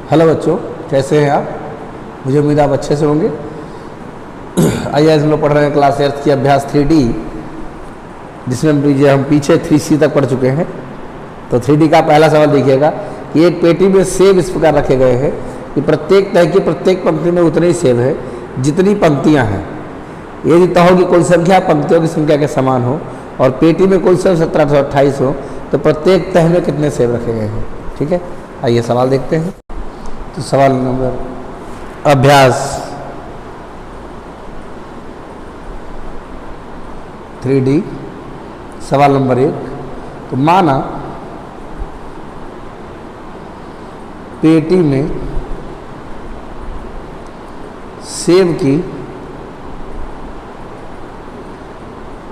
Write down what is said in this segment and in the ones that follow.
Hello बच्चों, कैसे हैं आप? मुझे उम्मीद आप अच्छे से होंगे। आइए आज हम लोग पढ़ रहे हैं क्लास 8 की अभ्यास 3D, जिसमें हम पीछे 3C तक पढ़ चुके हैं। तो 3D का पहला सवाल देखिएगा कि एक पेटी में सेब इस प्रकार रखे गए हैं कि प्रत्येक तह की प्रत्येक पंक्ति में उतने ही सेब है जितनी पंक्तियां हैं। यदि तहों की कुल संख्या पंक्तियों की संख्या के समान हो और पेटी में कुल सेब 1728 हो तो प्रत्येक तह में कितने सेब रखे गए हैं। ठीक है, आइए सवाल देखते हैं। तो सवाल नंबर अभ्यास 3D सवाल नंबर 1। तो माना पेटी में सेब की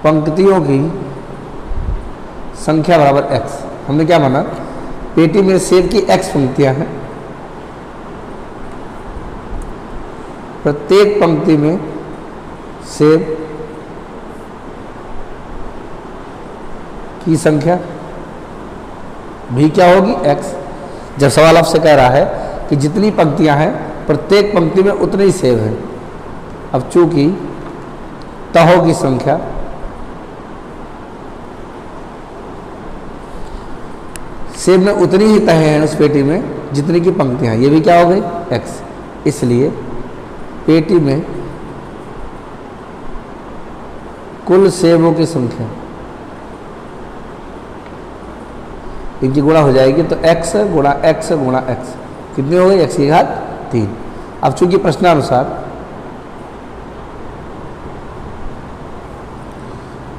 पंक्तियों की संख्या बराबर x। हमने क्या माना, पेटी में सेब की x पंक्तियां हैं, प्रत्येक पंक्ति में सेब की संख्या भी क्या होगी, x। जब सवाल आपसे कह रहा है कि जितनी पंक्तियां हैं प्रत्येक पंक्ति में उतने ही सेब हैं। अब चूंकि तहों की संख्या सेब में उतनी ही तहें हैं उस पेटी में जितनी की पंक्तियां हैं, ये भी क्या हो गई, x। इसलिए पेटी में कुल सेबों की संख्या इनकी गुणा हो जाएगी, तो x गुणा x गुणा x कितनी हो गई, x की घात 3। अब चूंकि प्रश्नानुसार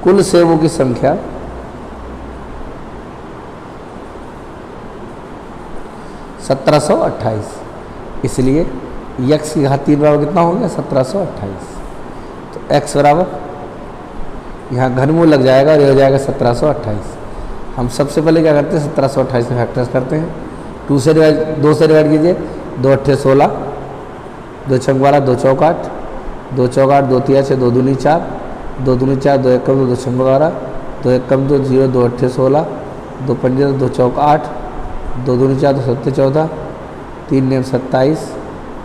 कुल सेबों की संख्या 1728, इसलिए x की घात 3 बराबर कितना हो गया, 1728। तो x बराबर यहाँ घनमूल लग जाएगा और ये हो जाएगा 1728। हम सबसे पहले क्या करते हैं, 1728 से फैक्टर्स करते हैं। 2 से डिवाइड कीजिए, 2 8 16, 2 6 12, 2 चौक 8, 2 चौक 8, 2 3 6, 2 दूनी 4, 2 दूनी 4, 2 1 2, 2 6 12, 2 1 2 0, 2 8 16, 2 5 2 चौक 8, 2 दूनी 4, 2 7 14, 3 9 27,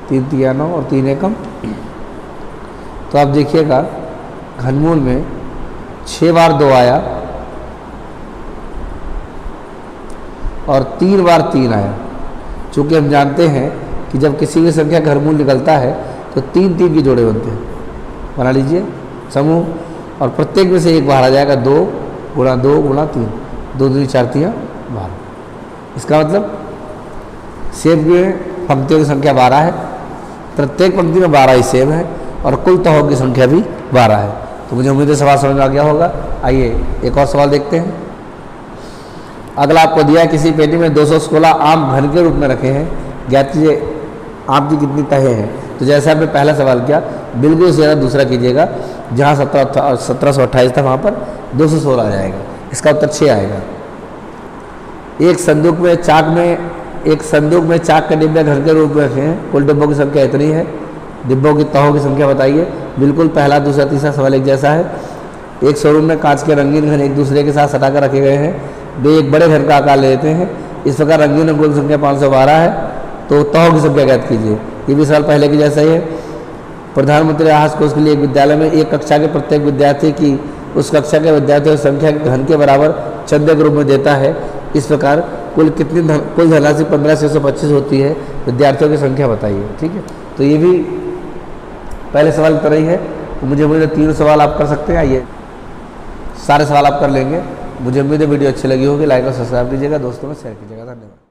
3 3 9 और 3 1। तो आप देखिएगा घनमूल में 6 बार 2 आया और 3 बार 3 आया। चूँकि हम जानते हैं कि जब किसी भी संख्या का घनमूल निकलता है तो 3 3 के जोड़े बनते हैं। बना लीजिए समूह, और प्रत्येक में से एक बाहर आ जाएगा, 2 गुणा 2 गुणा 3, 2 दूनी 4 3 12। इसका मतलब सेब में पंक्तियों की संख्या 12 है, प्रत्येक पंक्ति में 12 ही सेब है और कुल तहों की संख्या भी 12 है। तो मुझे उम्मीद है सवाल समझ में आ गया होगा। आइए एक और सवाल देखते हैं। अगला आपको दिया है किसी पेटी में 216 आम घन के रूप में रखे हैं, ज्ञात कीजिए आम की कितनी तहें हैं। तो जैसे आपने पहला सवाल किया, बिल्कुल से दूसरा कीजिएगा। जहाँ 1728 था वहाँ पर 216 आ जाएगा, इसका उत्तर 6 आएगा। एक संदूक में चाक के डिब्बे घर के रूप में रखे हैं, कुल डिब्बों की संख्या इतनी है, डिब्बों की तहों की संख्या बताइए। बिल्कुल पहला दूसरा तीसरा सवाल एक जैसा है। एक शोरूम में कांच के रंगीन घन एक दूसरे के साथ सटाकर रखे गए हैं, वे एक बड़े घर का आकार लेते हैं। इस प्रकार रंगीन कुल संख्या 512 है, तो तहों की संख्या ज्ञात कीजिए। ये भी सवाल पहले की जैसा ही है। प्रधानमंत्री आवास कोष के लिए एक विद्यालय में एक कक्षा के प्रत्येक विद्यार्थी की उस कक्षा के विद्यार्थियों की संख्या के घन के बराबर चंदे के रूप में देता है। इस प्रकार कुल धनराशि 15,625 होती है, विद्यार्थियों की संख्या बताइए। ठीक है, तो ये भी पहले सवाल की तरह ही है। तो मुझे 3 सवाल आप कर सकते हैं। आइए सारे सवाल आप कर लेंगे। मुझे उम्मीद है वीडियो अच्छी लगी होगी। लाइक और सब्सक्राइब कीजिएगा, दोस्तों में शेयर कीजिएगा। धन्यवाद।